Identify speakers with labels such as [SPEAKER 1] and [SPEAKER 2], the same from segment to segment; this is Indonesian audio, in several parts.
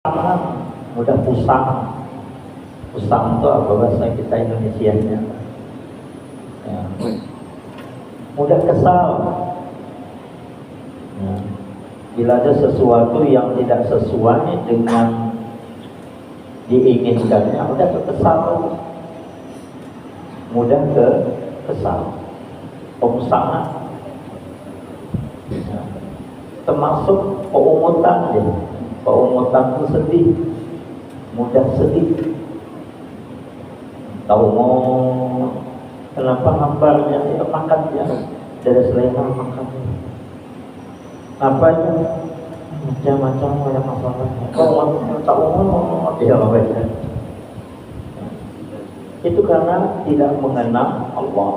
[SPEAKER 1] mudah pusang. Pusang itu apa bahasa kita Indonesianya? Ya. Mudah kesal. Ya. Bila ada sesuatu yang tidak sesuai dengan diinginkannya, mudah kesal. Mudah kesal. Pemusangan. Ya. Termasuk peumutan ya. Peumutan itu sedih, mudah sedih. Tahu mau kenapa hambarnya tidak makannya dari selera makannya? Apanya? Macam-macam banyak masalahnya. Kau tahu mau tidak apa-apa. Itu karena tidak mengenal Allah.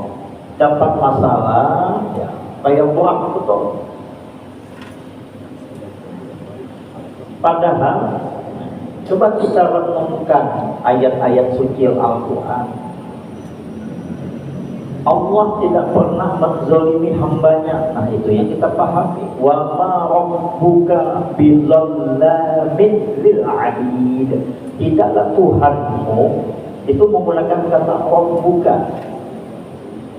[SPEAKER 1] Dapat masalah, ya, kayak buang betul. Padahal coba kita renungkan ayat-ayat suci Al-Quran. Allah tidak pernah menzalimi hambanya. Nah itu yang kita pahami. Wa ma rabbuka bizallamin lil 'abid. Tidaklah Tuhanmu itu menggunakan kata rabbuka.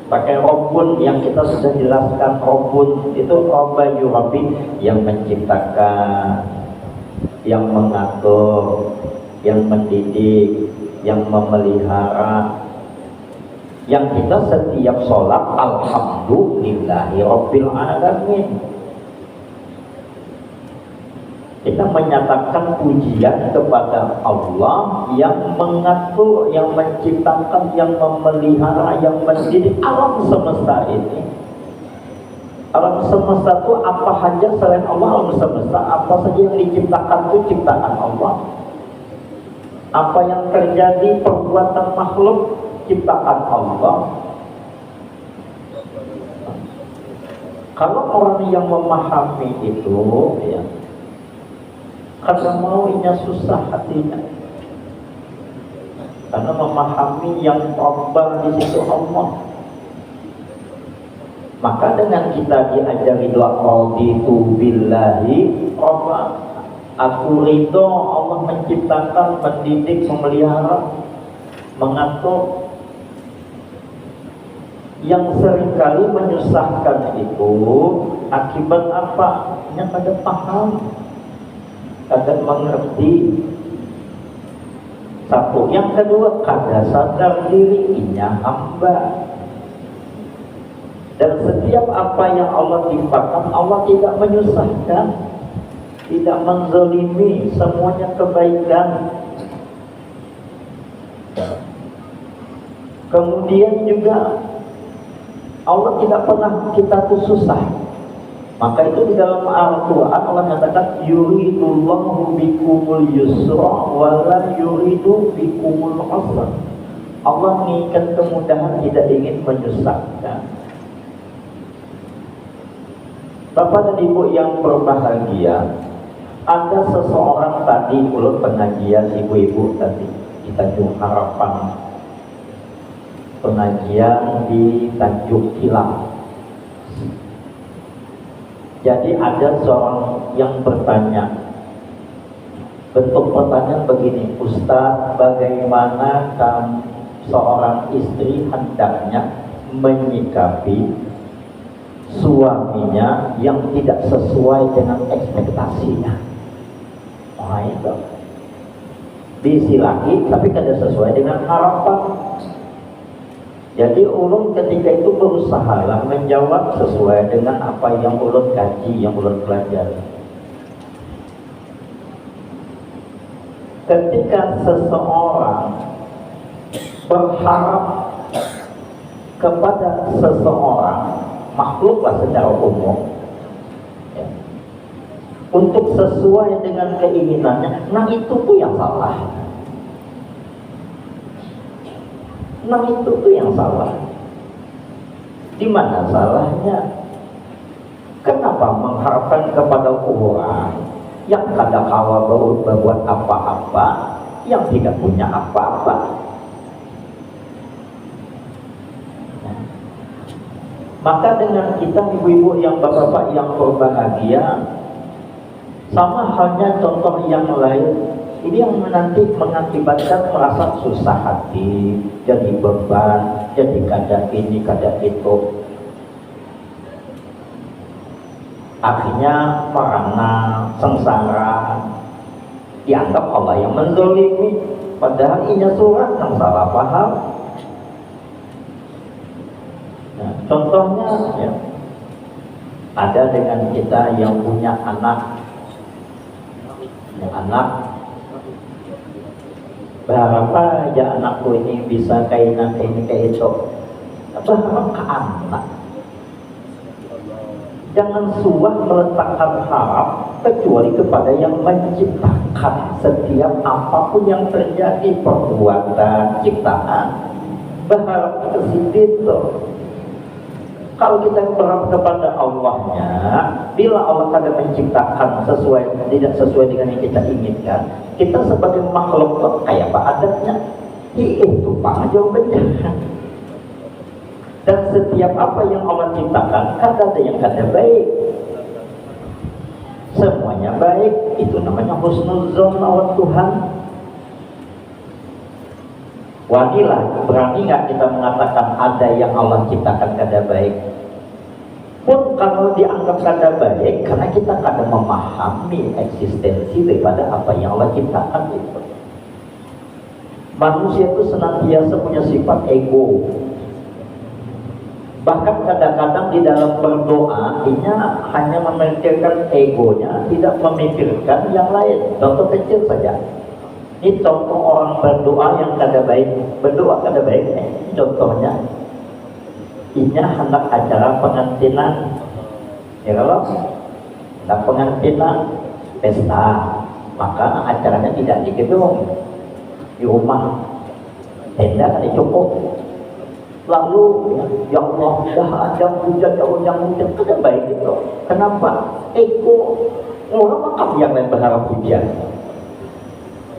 [SPEAKER 1] Pakai Rabbun yang kita sudah jelaskan. Rabbun itu Rabba Yurabi, yang menciptakan, yang mengatur, yang mendidik, yang memelihara, yang kita setiap sholat alhamdulillahi rabbil alamin. Kita menyatakan pujian kepada Allah yang mengatur, yang menciptakan, yang memelihara, yang mendidik alam semesta ini. Alam semesta itu apa saja selain Allah. Alam semesta apa saja yang diciptakan itu ciptaan Allah. Apa yang terjadi perbuatan makhluk ciptaan Allah. Kalau orang yang memahami itu, ya, karena maunya susah hatinya. Karena memahami yang Rabbah di situ Allah. Maka dengan kita diajari doa raditu billahi rabba, aku ridho Allah menciptakan, mendidik, memelihara, mengatur. Yang seringkali menyusahkan itu akibat apa? Yang kada paham, kada mengerti. Satu, yang kedua, kada sadar diri inya hamba. Dan setiap apa yang Allah ciptakan, Allah tidak menyusahkan, tidak menzalimi, semuanya kebaikan. Kemudian juga Allah tidak pernah kita tuh susah. Maka itu di dalam Al-Quran Allah katakan yuridullahu bikumul yusra wa la yuridu bikumul usra. Allah menginginkan kemudahan, tidak ingin menyusahkan. Bapak dan Ibu yang berbahagia, ada seseorang tadi ulun pengajian ibu-ibu tadi di Tanjung Harapan, pengajian di Tanjung Kilang. Jadi ada seorang yang bertanya, bentuk pertanyaan begini, Ustaz, bagaimana seorang istri hendaknya menyikapi suaminya yang tidak sesuai dengan ekspektasinya? Oh itu diisi lagi tapi tidak sesuai dengan harapan. Jadi ulun ketika itu berusaha lah menjawab sesuai dengan apa yang ulun kaji, yang ulun pelajari. Ketika seseorang berharap kepada seseorang, makhluklah secara umum, ya, untuk sesuai dengan keinginannya, nah itu tuh yang salah. Nah itu tuh yang salah. Di mana salahnya? Kenapa mengharapkan kepada orang yang kadang kala berbuat apa-apa, yang tidak punya apa-apa? Maka dengan kita ibu-ibu yang bapak-bapak yang berbahagia, Sama halnya contoh yang lain, ini yang nanti mengakibatkan merasa susah hati, jadi beban, jadi kada ini kada itu, akhirnya merana, sengsara, dianggap Allah yang menzolimi, padahal ini surat yang salah paham. Nah, contohnya ya, ada dengan kita yang punya anak, berharap aja anakku ini bisa kayak ini kayak itu, berharap ke anak. Jangan suah meletakkan harap kecuali kepada yang menciptakan setiap apapun yang terjadi, perbuatan, ciptaan. Berharap ke situ. Kalau kita berharap kepada Allahnya, bila Allah kadang menciptakan tidak sesuai dengan yang kita inginkan, kita sebagai makhluk kayak apa adabnya? Itu pak jawabannya. Dan setiap apa yang Allah ciptakan, ada yang kada baik. Semuanya baik, itu namanya husnuzon lawan Tuhan. Wadilah, berani nggak kita mengatakan ada yang Allah ciptakan kada baik? Pun kalau dianggap kada baik, karena kita kada memahami eksistensi daripada apa yang Allah ciptakan itu. Manusia itu senantiasa punya sifat ego. Bahkan kadang-kadang di dalam berdoa, dia hanya memikirkan egonya, tidak memikirkan yang lain. Contoh kecil saja. Ini contoh orang berdoa yang kada baik. Berdoa kada baik. Contohnya, ini hendak acara pengantinan. Ya kalau hendak pengantinan, pesta, maka acaranya tidak di gedung, di rumah. Tenda kan cukup. Lalu ya Allah, dah ada hujan, kada baik itu. Kenapa? Ego. Orang makam yang lain berharap hujan,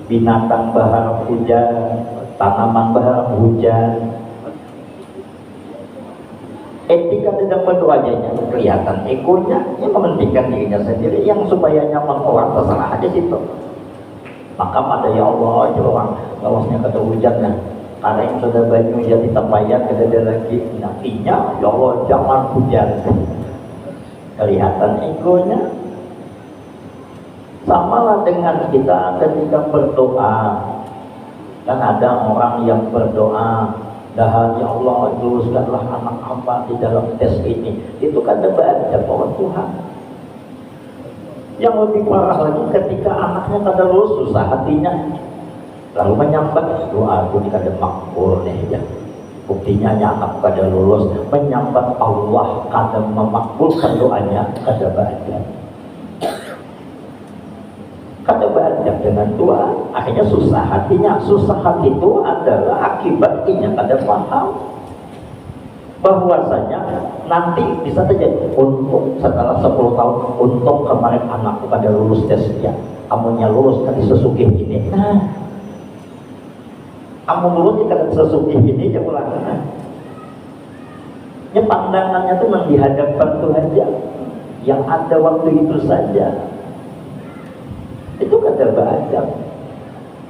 [SPEAKER 1] binatang berharap hujan, tanaman berharap hujan. Etika tidak berdoanya kelihatan egonya, yang mementingkan dirinya sendiri, yang supaya nyaman orang terserah aja situ. Maka ada ya Allah, aja orang lawasnya kata hujannya. Karena yang sudah banyak jadi tempayan, ada lagi nantinya, ya Allah jangan hujan. Kelihatan egonya. Samalah dengan kita ketika berdoa. Kan ada orang yang berdoa, dah ya Allah luluskanlah anak hamba di dalam tes ini. Itu kan debat bahwa Tuhan. Yang lebih parah lagi ketika anaknya kada lulus, susah hatinya. Lalu menyambat doa aku ini kada makbul nih ya. Buktinya anak kada lulus, menyambat Allah kada memakbulkan doanya, kada bahagia. Kada bahagia dengan doa, akhirnya susah hatinya. Susah hati itu adalah akibatnya kada paham bahwasanya nanti bisa terjadi untung setelah 10 tahun, untung kemarin anakku kada lulus tesnya, kamunya lulus kan sesugih ini. Kamu lulus kita sesungguh ini ya ulangan. Ya pandangannya itu menghadapkan Tuhan aja. Yang ada waktu itu saja. Itu kata beradab,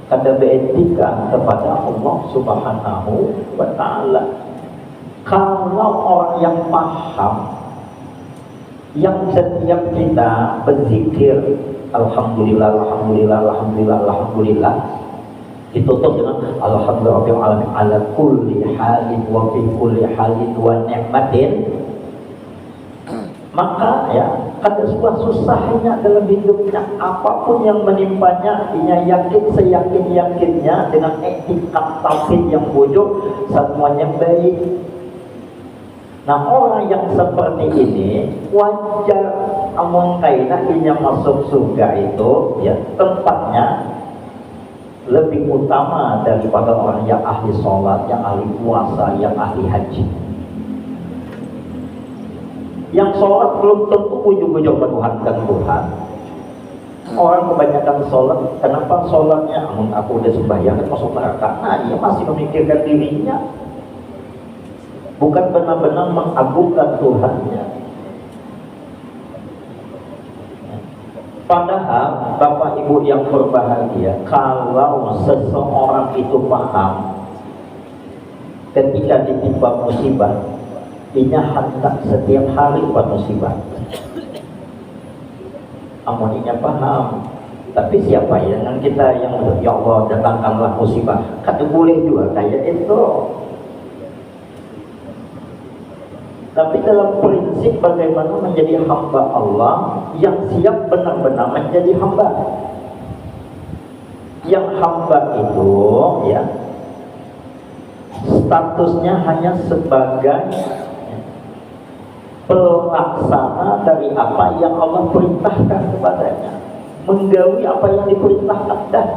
[SPEAKER 1] kata beretika kepada Allah Subhanahu wa Ta'ala. Kalau orang yang paham, yang setiap kita berzikir Alhamdulillah, Alhamdulillah, Alhamdulillah, Alhamdulillah, ditutup dengan alhamdulillah alamin ala kulli halin wa fi kulli halin wa ni'matin. Maka ya kada sebuah susahnya dalam hidupnya, apapun yang menimpanya dia yakin seyakin-yakinnya dengan etika tauhid yang wujud semuanya baik. Nah orang yang seperti ini wajar amun kaina inya masuk surga itu ya tempatnya lebih utama daripada orang yang ahli sholat, yang ahli puasa, yang ahli haji. Yang sholat belum tentu ujung-ujung menuhankan Tuhan. Orang kebanyakan sholat, kenapa sholatnya? Aku udah sembahyang masuk neraka. Nah dia masih memikirkan dirinya, bukan benar-benar mengagungkan Tuhannya. Padahal Bapak Ibu yang berbahagia, kalau seseorang itu paham ketika ditimpa musibah, dia hendak setiap hari buat musibah. Amoninya paham, tapi siapa yang kita yang ya Allah datangkanlah musibah, kata boleh juga kayak itu. Tapi dalam prinsip bagaimana menjadi hamba Allah yang siap benar-benar menjadi hamba. Yang hamba itu ya statusnya hanya sebagai pelaksana dari apa yang Allah perintahkan kepadanya, menggawi apa yang diperintahkan dah.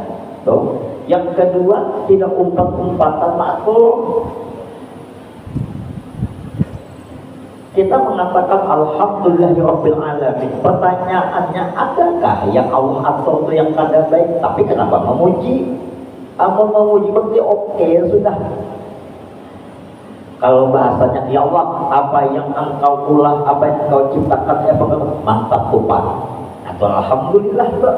[SPEAKER 1] Tuh. Yang kedua, tidak umpat-umpatan makhluk. Kita mengatakan alhamdulillahirabbil alamin. Pertanyaannya, adakah yang Allah atur itu yang kada baik? Tapi kenapa memuji? Amun memuji berarti oke, sudah. Kalau bahasanya ya Allah, apa yang engkau ulah, apa yang engkau ciptakan, mantap Tuhan. Atau alhamdulillah, bro.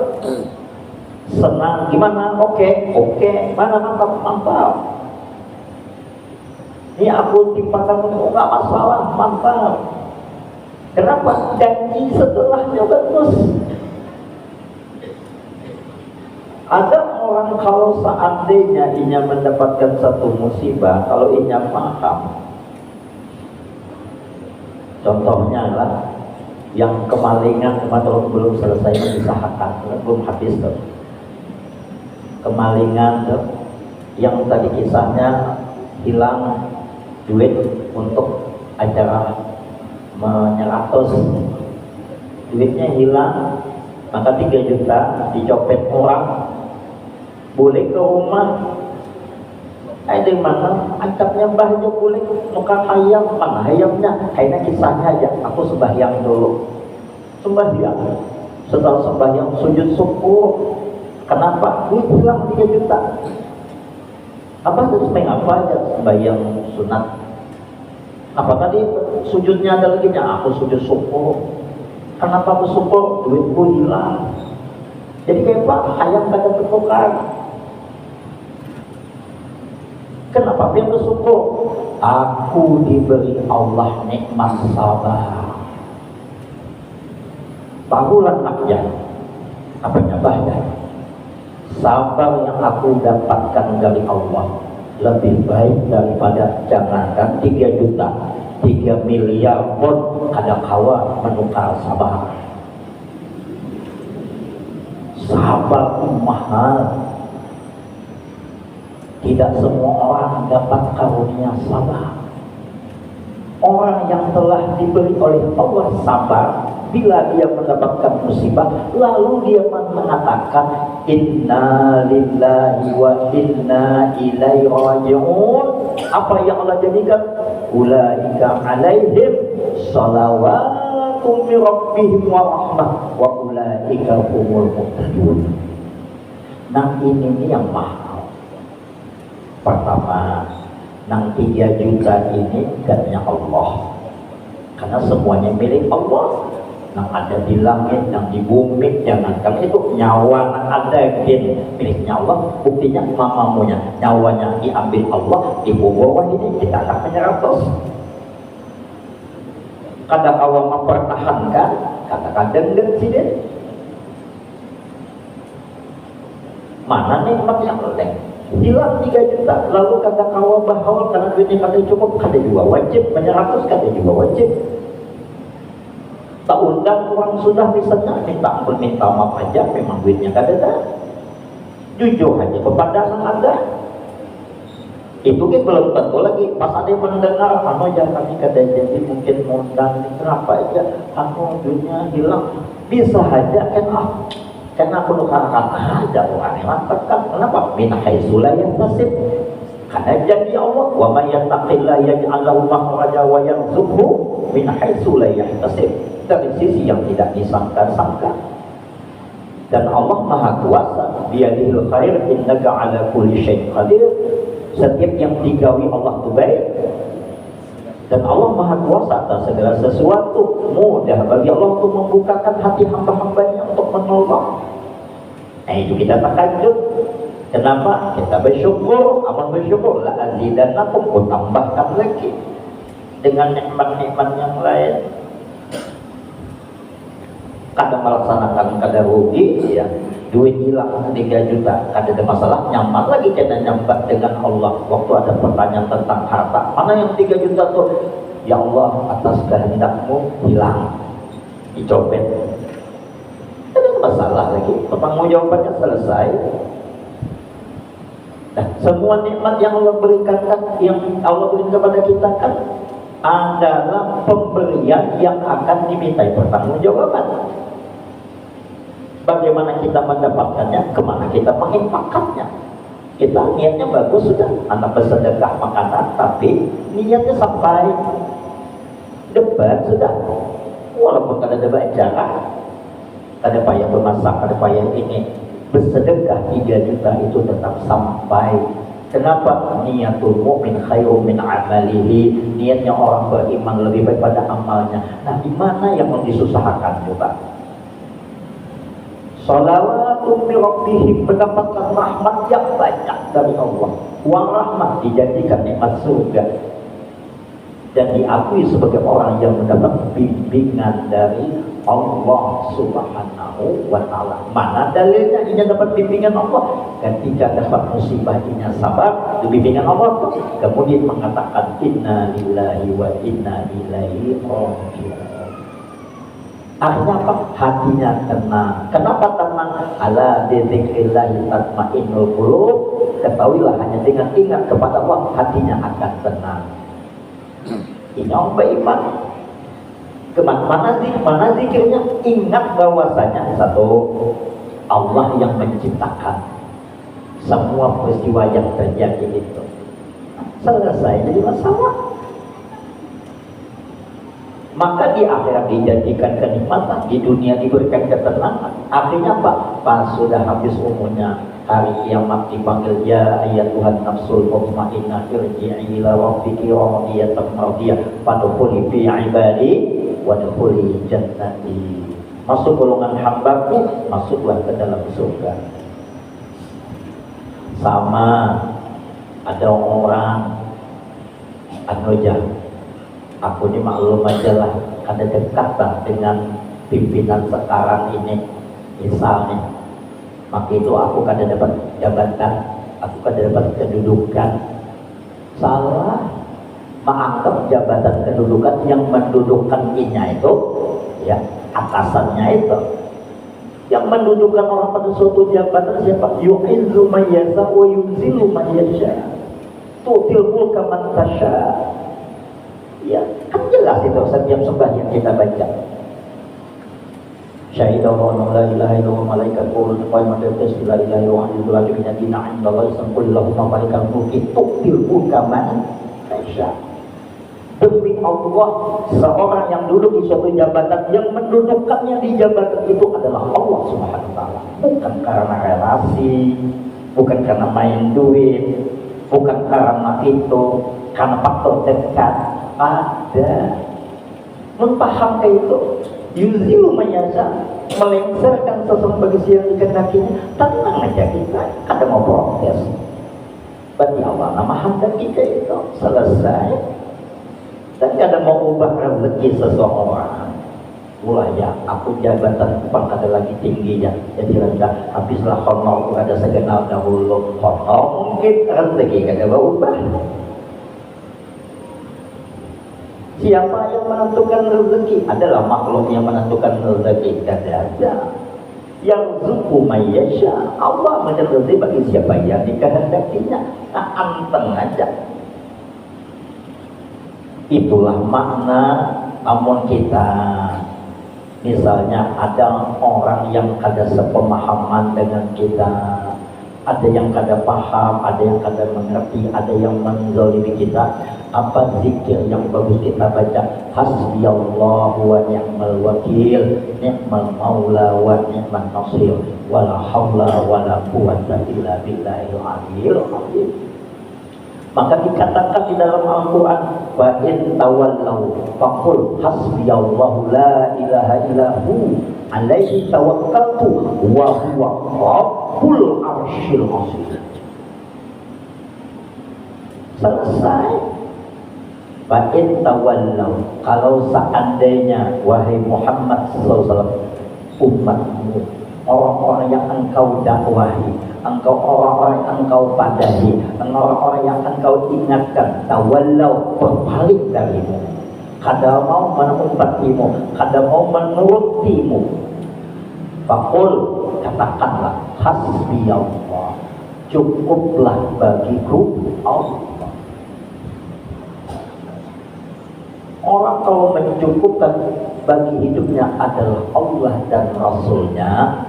[SPEAKER 1] Senang gimana? Oke. Mana mantap. Ini aku timpakan enggak masalah, mantap. Kenapa? Janji setelahnya bagus. Ada orang kalau seandainya ia mendapatkan satu musibah, kalau ia paham, contohnya lah yang kemalingan kemarin belum selesai mengisahkan, belum habis tuh. Kemalingan tuh, yang tadi kisahnya hilang duit untuk acara menyeratus, duitnya hilang, maka 3 juta dicopet orang, boleh ke rumah, di mana angkatnya bahnya boleh muka ayam, mana ayamnya, kayaknya kisahnya aja, aku sembahyang dulu, setelah sembahyang sujud syukur, kenapa? Duit hilang 3 juta. Apa terus mengapa aja sembahyang sunat? Apa tadi sujudnya ada lagi nya? Aku sujud syukur. Kenapa aku syukur? Duitku hilang. Jadi kayak Pak, ayam kada tertukar. Kenapa dia bersyukur? Aku diberi Allah nikmat sabar. Barulah naknya. Apanya bahaya? Sabar yang aku dapatkan dari Allah lebih baik daripada jangankan 3 juta, 3 miliar pun ada kawa menukar sabar. Sabar mahal. Tidak semua orang dapat karunia sabar. Orang yang telah diberi oleh Allah sabar, bila dia mendapatkan musibah, lalu dia mengatakan inna lillahi wa inna ilaihi raji'un. Apa yang Allah jadikan? Ulaika alaihim salawatu min rabbihim wa rahmah wa ulaika humul muhtadun. Nah ini yang mahal. Pertama, nang 3 juta ini katanya Allah, karena semuanya milik Allah. Yang ada di langit, yang di bumi, jangankan itu nyawa yang ada gini miliknya Allah. Buktinya mamamunya nyawanya diambil Allah, ibu bawah ini kita akan menyeratus. Kadang awal mempertahankan, kadang-kadang sini. Mana nikmat yang lain? Hilang 3 juta, lalu kata kawan bahwa karena duitnya kada cukup, kada juga wajib menyeratus, kada juga wajib. Tak undang orang sudah misalnya minta maaf aja, memang duitnya kada ada. Jujur aja kepada ada. Itu kan belum tentu lagi. Pas ada yang mendengar, ya kami kada jadi mungkin undang, kenapa aja? Duitnya hilang. Bisa aja kan aku nukarkan ada orang yang mantapkan. Kenapa? Min haitsu la yahtasib. Karena janji Allah, wa may yattaqillaha yaj'al lahu makhraja wa yarzuqhu min haitsu la yahtasib. Dari sisi yang tidak disangka-sangka. Dan Allah Maha Kuasa, biyadihil khair, innaka ala kulli syai'in qadir. Setiap yang digawi Allah itu baik. Dan Allah Maha Kuasa atas segala sesuatu. Mudah bagi Allah untuk membukakan hati hamba-hambanya untuk menolong. Nah itu kita takjub. Kenapa? Kita bersyukur, amal bersyukur. La azidannakum, ku tambahkan lagi dengan nikmat-nikmat yang lain. Kadang melaksanakan, kadang rugi, ya. Duit hilang 3 juta, ada masalah, nyaman lagi kena nyambat dengan Allah. Waktu ada pertanyaan tentang harta, mana yang 3 juta tuh? Ya Allah, atas kehendakmu hilang, dicopet. Ada masalah lagi, pertanggungjawabannya selesai. Nah, semua nikmat yang Allah berikan kan, yang Allah berikan kepada kita kan adalah pemberian yang akan dimintai pertanggungjawaban. Bagaimana kita mendapatkannya, kemana kita menginfakkannya. Kita niatnya bagus sudah, anak bersedekah makanan, tapi niatnya sampai debat sudah. Walaupun ada debat jarak, ada payah bermasak, ada payah ini, bersedekah 3 juta itu tetap sampai. Kenapa? Niatul mu'min khairum min amalihi. Niatnya orang beriman lebih baik pada amalnya. Nah, di mana yang mau disusahkan coba? Salawatun min rabbihim, mendapatkan rahmat yang banyak dari Allah. Uang rahmat dijadikan nikmat surga dan diakui sebagai orang yang mendapat bimbingan dari Allah Subhanahu wa ta'ala. Mana dalilnya ini dapat bimbingan Allah? Ketika dapat musibah ini sabar, bimbingan Allah tuh. Kemudian mengatakan inna lillahi wa inna ilaihi raji'un. Akhirnya apa? Hatinya tenang. Kenapa tenang? Ala dzikrillahi tatmainnul qulub. Ketahuilah hanya dengan ingat kepada Allah, hatinya akan tenang. Ini orang beriman. Mana zikirnya? Ingat bahwasanya satu, Allah yang menciptakan semua peristiwa yang terjadi itu. Selesai jadi masalah. Maka di akhirat dijadikan kenikmatan, di dunia diberikan ketenangan. Akhirnya apa? Pas sudah habis umurnya, hari kiamat dipanggil, ya ayyatuhan nafsul mutmainnah irji'i ila rabbiki radiyatan mardiyah fadkhuli fi ibadi wadkhuli jannati. Masuk golongan hambaku, masuklah ke dalam surga. Sama ada orang anoja, aku ini maklum aja lah, ada dekatan dengan pimpinan sekarang ini, misalnya, maka itu aku kada dapat jabatan, aku kada dapat kedudukan. Salah, menganggap jabatan kedudukan yang mendudukkan inya itu, ya atasannya itu, yang mendudukkan orang pada suatu jabatan siapa? Yu'izzu man yasha wa yuzillu man yasha, tu'til mulka man tasha. Ya, kan jelas itu setiap sembahyang kita baca. Syahidallahu la ilaha illallah malaikat qulun qaiman bil qisti la ilaha illallah hayyul qayyum la ilaha illallah sallallahu malikal mulki tu'til mulka man tasha. Demi Allah, seorang yang duduk di suatu jabatan, yang mendudukkannya di jabatan itu adalah Allah Subhanahu wa ta'ala. Bukan karena relasi, bukan karena main duit, bukan karena itu, karena faktor dekat. Ada mempaham kayak itu, yuzilu mayasa, melengsarkan sesuatu bagi siapa dikenakinya. Tenang aja kita, kada mau protes. Berarti Allah nama hamba kita itu selesai. Dan kada mau ubah rezeki seseorang. Mulai ya, aku jabatan kupang kada lagi tinggi ya, jadi rendah. Habislah honor ada segenal dahulu. Honor mungkin rezeki kada mau ubah. Siapa yang menentukan rezeki? Adalah makhluk yang menentukan rezeki. Tidak ada. Yang zuku mayyasha, Allah menentukan rezeki bagi siapa yang dikehendakinya. Nah, anteng aja. Itulah makna. Namun kita, misalnya ada orang yang ada sepemahaman dengan kita, ada yang kada paham, ada yang kada mengerti, ada yang menzalimi kita. Apa zikir yang bagus kita baca? Hasbiyallahu wa ni'mal wakil, ni'mal maula wa ni'man nasir, wala haula wala quwwata illa billahil aliyyil azim. Maka dikatakan di dalam Al-Quran, wa in tawallau faqul hasbiyallahu la ilaha illahu alaihi tawakkaltu wa huwa rabbul arsyil azim. Selesai. Wa in tawallau, kalau seandainya wahai Muhammad sallallahu alaihi wasallam, umatmu, orang-orang yang engkau dakwahi, engkau orang-orang yang engkau padahi, orang-orang yang engkau ingatkan, tawallau, berpaling darimu, kada mau menumpatimu, kada mau menurutimu, faqul, katakanlah, hasbiyallah, cukuplah bagiku Allah. Orang kalau mencukupkan bagi hidupnya adalah Allah dan Rasulnya,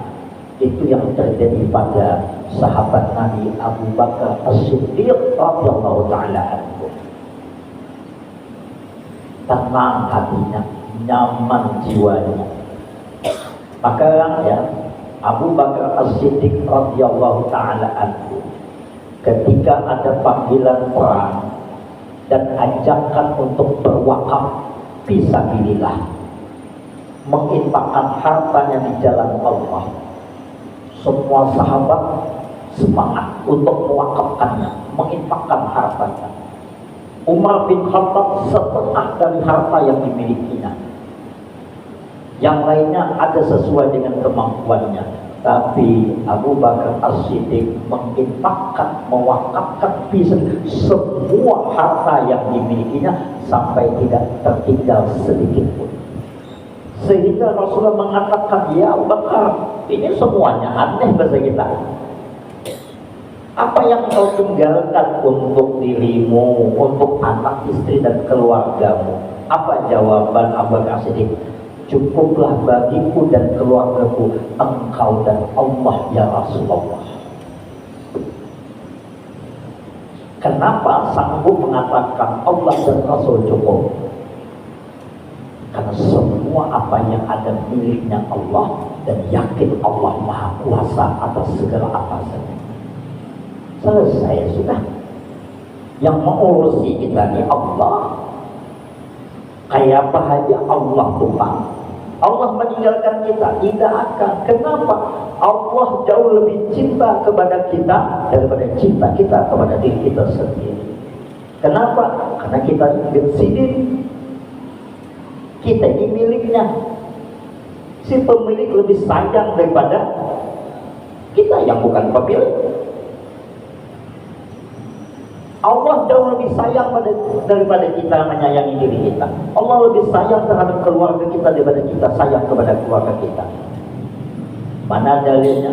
[SPEAKER 1] itu yang terjadi pada sahabat Nabi Abu Bakar As-Siddiq radhiyallahu taala anhu. Tenang hatinya, nyaman jiwanya. Maka ya, Abu Bakar As-Siddiq radhiyallahu taala anhu, ketika ada panggilan perang dan ajakan untuk berwakaf fisabilillah, menginfakkan hartanya di jalan Allah, semua sahabat semangat untuk mewakafkannya, menginfakkan hartanya. Umar bin Khattab setengah dari harta yang dimilikinya, yang lainnya ada sesuai dengan kemampuannya. Tapi Abu Bakar As-Siddiq menginfakkan, mewakafkan semua harta yang dimilikinya sampai tidak tertinggal sedikit pun. Sehingga Rasulullah mengatakan, ya Abu Bakar, ini semuanya aneh bahasa kita. Apa yang kau tinggalkan untuk dirimu, untuk anak, istri dan keluargamu? Apa jawaban Abu Bakar As-Siddiq? Cukuplah bagiku dan keluargaku engkau dan Allah ya Rasulullah. Kenapa sanggup mengatakan Allah dan Rasul cukup? Karena semua apa yang ada miliknya Allah, dan yakin Allah Maha Kuasa atas segala atasannya. Selesai sudah. Yang mengurusi kita ini Allah. Kayak apa aja Allah tumpang. Allah meninggalkan kita tidak akan. Kenapa? Allah jauh lebih cinta kepada kita daripada cinta kita kepada diri kita sendiri. Kenapa? Karena kita bersidin, kita ini miliknya. Si pemilik lebih sayang daripada kita yang bukan pemilik. Allah jauh lebih sayang daripada kita menyayangi diri kita. Allah lebih sayang terhadap keluarga kita daripada kita sayang kepada keluarga kita. Mana dalilnya?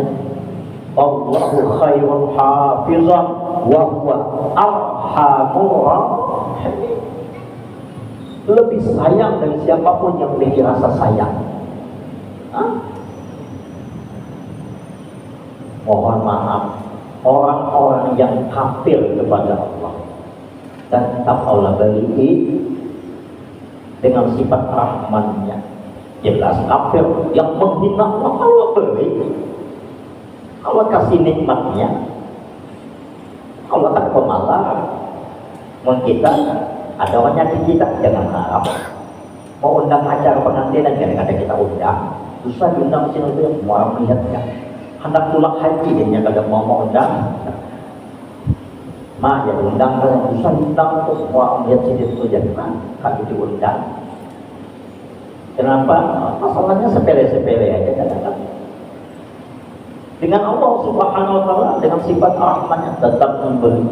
[SPEAKER 1] Allahu khairun hafizan wa huwa arhamur rahimin. Lebih sayang dari siapapun yang memiliki rasa sayang. Mohon maaf, orang-orang yang kafir kepada Allah dan tetap Allah beri dengan sifat rahmannya, jelas kafir. Yang menghina Allah beri, Allah kasih nikmatnya, Allah tak pemalas. Kita ada orang nyakit kita, jangan harap. Mau undang acara pengantinan, kadang-kadang kita undang, susah diundang sini itu yang orang melihatnya. Hendak pulang haji dia kadang mau undang, ya undang kan susah undang tuh semua orang lihat sini itu jadi kan kaki diundang. Kenapa? Masalahnya sepele-sepele aja kadang-kadang. Dengan Allah Subhanahu Wa Taala dengan sifat rahmannya tetap memberi,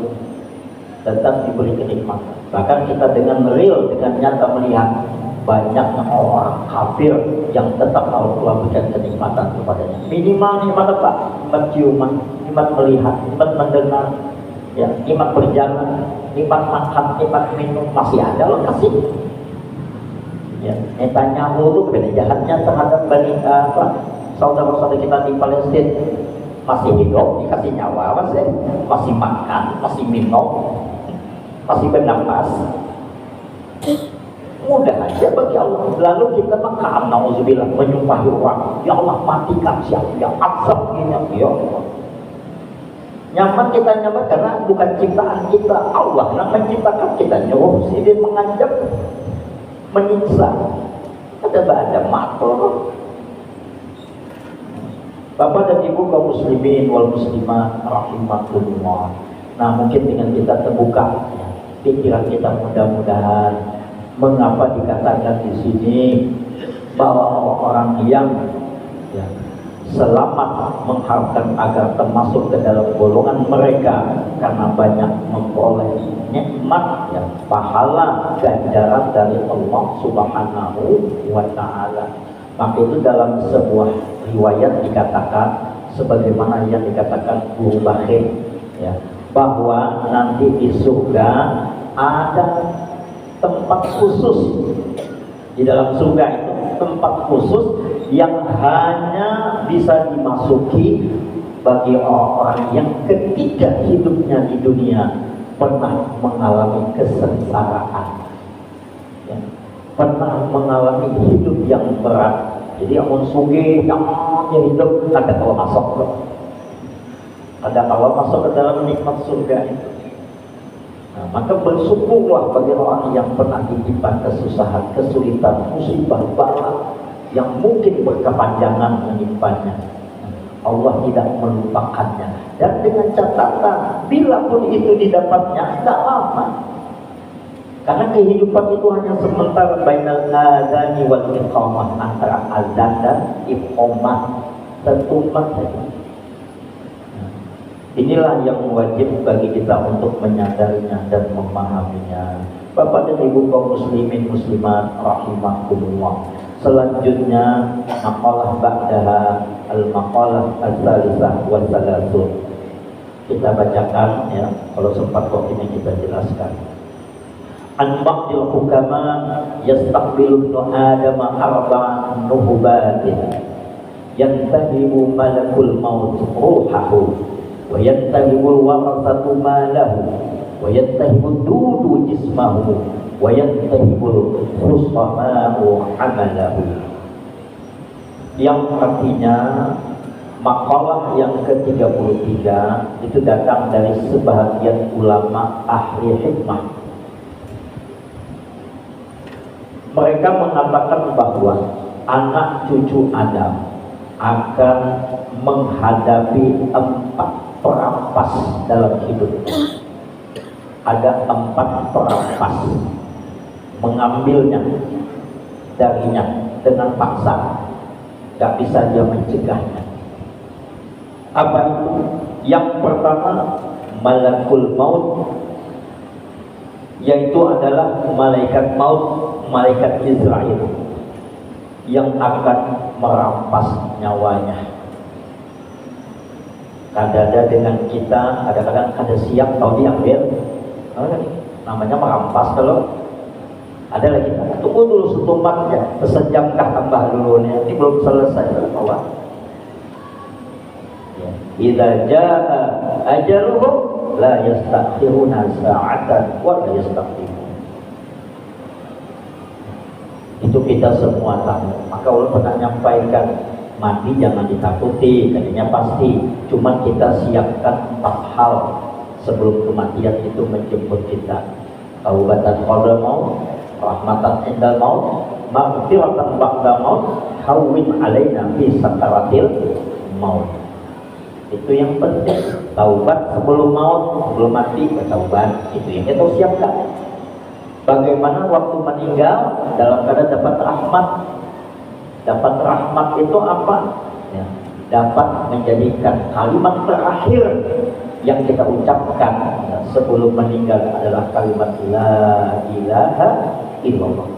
[SPEAKER 1] tetap diberi kenikmatan. Bahkan kita dengan real, dengan nyata melihat banyaknya orang kafir yang tetap Allah berikan kenikmatan kepadanya. Minimal nikmat apa? Nikmat ciuman, nikmat melihat, nikmat mendengar, ya, nikmat berjalan, nikmat makan, nikmat minum masih ada Allah kasih. Ya, Netanyahu itu kebenaran jahatnya terhadap saudara-saudara kita di Palestina masih hidup, dikasih nyawa, masih makan, masih minum, masih bernapas. Mudah aja bagi Allah. Lalu kita makan, nauzubillah, menyumpahi orang, ya Allah matikan siapa, ya azab ini, ya Allah. Nyaman kita nyaman karena bukan ciptaan kita, Allah yang menciptakan kita. Nyuruh sini mengajak, menyiksa, ada makhluk. Bapak dan Ibu kaum muslimin wal muslimat rahimakumullah. Nah, mungkin dengan kita terbuka pikiran kita, mudah-mudahan mengapa dikatakan di sini bahwa orang yang selamat mengharapkan agar termasuk ke dalam golongan mereka karena banyak memperoleh nikmat pahala ganjaran dari Allah Subhanahu wa Ta'ala. Maka itu dalam sebuah riwayat dikatakan sebagaimana yang dikatakan Guru Bakhir bahwa nanti di surga ada tempat khusus. Di dalam surga itu tempat khusus yang hanya bisa dimasuki bagi orang-orang yang ketika hidupnya di dunia pernah mengalami kesengsaraan, pernah mengalami hidup yang berat. Jadi amun sugih yang hidup ada kalau masuk loh. Ada kalau masuk ke dalam nikmat surga itu. Nah, maka bersyukurlah bagi orang yang pernah ditimpa kesusahan, kesulitan, musibah, bala yang mungkin berkepanjangan menimpanya. Allah tidak melupakannya. Dan dengan catatan, bila pun itu didapatnya, tidak lama. Karena kehidupan itu hanya sementara bainal adzani wal iqamah, antara azan dan iqamah, tertumpat saja. Inilah yang wajib bagi kita untuk menyadarinya dan memahaminya. Bapak dan Ibu kaum muslimin muslimat rahimakumullah. Selanjutnya maqalah ba'daha al-maqalah al-thalithah wa thalathun. Kita bacakan kalau sempat kok ini kita jelaskan. An ba'dil hukama yastaqbilu ibnu adama arba'an nuhubatin yantahibu malakul maut ruhahu wa yantahibul warasatu malahu wa yantahibul dudu jismahu wa yantahibul khusfama'u amalahu. Yang artinya makalah yang ke-33 itu datang dari sebahagian ulama ahli hikmah. Mereka mengatakan bahwa anak cucu Adam akan menghadapi 4 perampas dalam hidupnya. Ada 4 perampas mengambilnya darinya dengan paksa, gak bisa dia mencegahnya. Apa itu? Yang pertama malakul maut, yaitu adalah malaikat maut, malaikat Israel yang akan merampas nyawanya. Kadang-kadang dengan kita, kadang-kadang ada siap tahu diambil, namanya merampas. Kalau ada lagi, tunggu dulu setumbatnya, sejamkah tambah dulu nih, ini belum selesai kawan. Idza jaa ajaluhum la yastakhiruna sa'atan wa la yastaqdimun. Itu kita semua tahu. Maka Allah pernah menyampaikan mati jangan ditakuti, katanya pasti. Cuman kita siapkan 4 hal sebelum kematian itu menjemput kita. Taubatan qabla maut, rahmatan indal maut, maghfiratan ba'da maut, hawwin alaina fi sakaratil maut. Itu yang penting. Taubat sebelum maut, sebelum mati bertaubat. Itu yang kita siapkan. Bagaimana waktu meninggal dalam keadaan dapat rahmat. Dapat rahmat itu apa? Dapat menjadikan kalimat terakhir yang kita ucapkan sebelum meninggal adalah kalimat la ilaha illallah.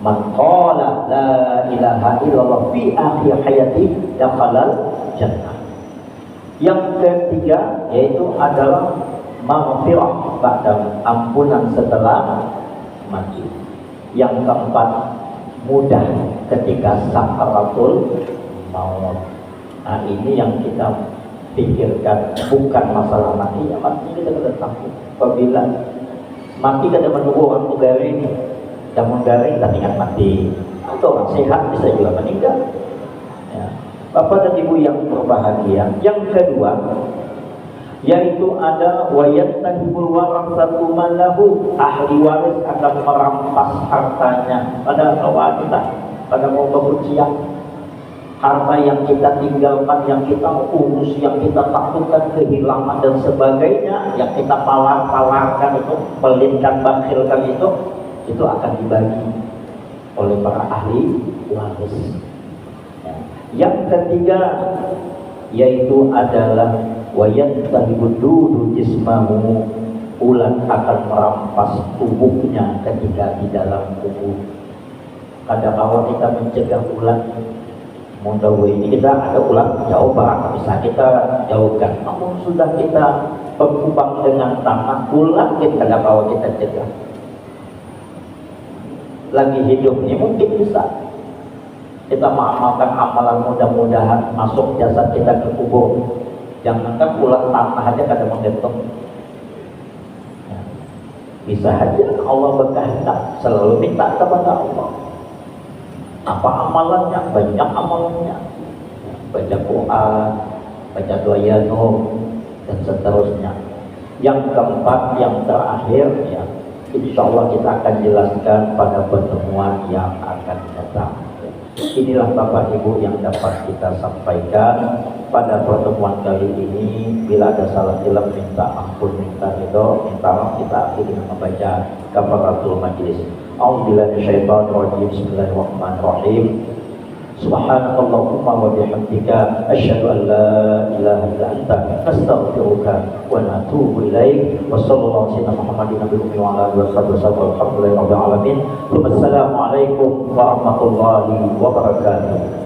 [SPEAKER 1] Man qala la ilaha illallah fi akhir hayati dakhalal jannah. Yang ketiga yaitu adalah maghfirah ba'da, ampunan setelah mati. Yang keempat mudah ketika sakaratul maut. Nah, ini yang kita pikirkan, bukan masalah mati. Ya, mati kita sudah takut. Apabila mati kita menunggu orang garing, dan menggaring kita ingat mati. Atau orang sehat bisa juga meninggal. Ya. Bapak dan Ibu yang berbahagia. Yang kedua, yaitu ada wayattahibul warasatu malahu, ahli waris akan merampas hartanya. Pada wanita, pada mau berusia, harta yang kita tinggalkan, yang kita urus, yang kita takutkan kehilangan dan sebagainya, yang kita palar-palarkan itu, pelitkan, bakhilkan itu akan dibagi oleh para ahli waris. Yang ketiga yaitu adalah wayattahibududu jismahu, ulat akan merampas tubuhnya ketika di dalam kubur. Kadang-kadang kita mencegah ulat, mudah ini kita ada ulat jauh barang bisa kita jauhkan, namun sudah kita berkubang dengan tanah, ulat kita kadang-kadang kita cegah. Lagi hidup ini mungkin bisa kita mengamalkan amalan, mudah-mudahan masuk jasad kita ke kubur. Jangankan ulat tanah aja kadang menggetok. Ya. Bisa aja Allah berkehendak, selalu minta kepada Allah. Apa amalannya? Banyak amalannya. Ya, baca Quran, baca doa Yanuh, dan seterusnya. Yang keempat, yang terakhir, ya, insya Allah kita akan jelaskan pada pertemuan yang akan datang. Inilah Bapak Ibu yang dapat kita sampaikan pada pertemuan kali ini. Bila ada salah silap minta ampun, minta ridho, minta maaf. Kita akhiri dengan membaca kafaratul majlis. A'udzubillahi minasyaitonir rajim. Bismillahirrahmanirrahim. Subhanakallahumma wa bihamdika asyhadu an la ilaha illa anta astaghfiruka wa atubu ilaik. Wassallallahu ala Muhammadin nabiyyi wa ala alihi wasallam. Alhamdulillahirabbil alamin. Wassalamu alaikum warahmatullahi wabarakatuh.